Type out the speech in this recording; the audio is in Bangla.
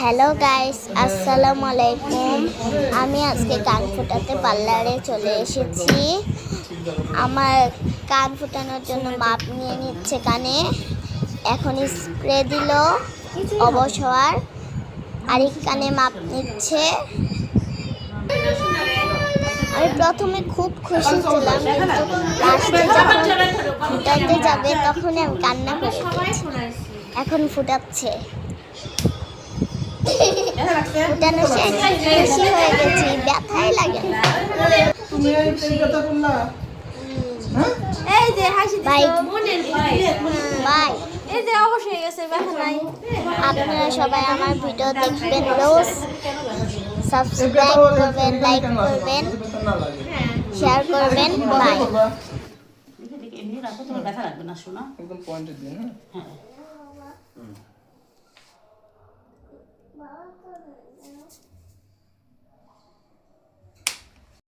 হ্যালো গাইস, আসসালামু আলাইকুম। আমি আজকে কান ফোটাতে পার্লারে চলে এসেছি। আমার কান ফোটানোর জন্য মাপ নিয়ে নিচ্ছে কানে। এখন স্প্রে দিল অবসর, আরেক কানে মাপ নিচ্ছে। আমি প্রথমে খুব খুশি ছিলাম, কিন্তু লাস্টে যখন ফুটাতে যাবে তখনই আমি কান্না করে দিয়েছি। এখন ফুটাচ্ছে, ফুটানো শেষ, খুশি হয়ে গেছি, ব্যথাই লাগে না। এই যে হাসি বাই বাই। এই যে অবশ্যই গেছে ব্যথা নাই। আপনারা সবাই আমার ভিডিও দেখবেন, রোজ সাবস্ক্রাইব করবেন, লাইক করবেন, শেয়ার করবেন। বাই। এমনি রাখো, তোমার ব্যথা লাগবে না, শোনা একদম পয়েন্টে দিন। হ্যাঁ হ্যাঁ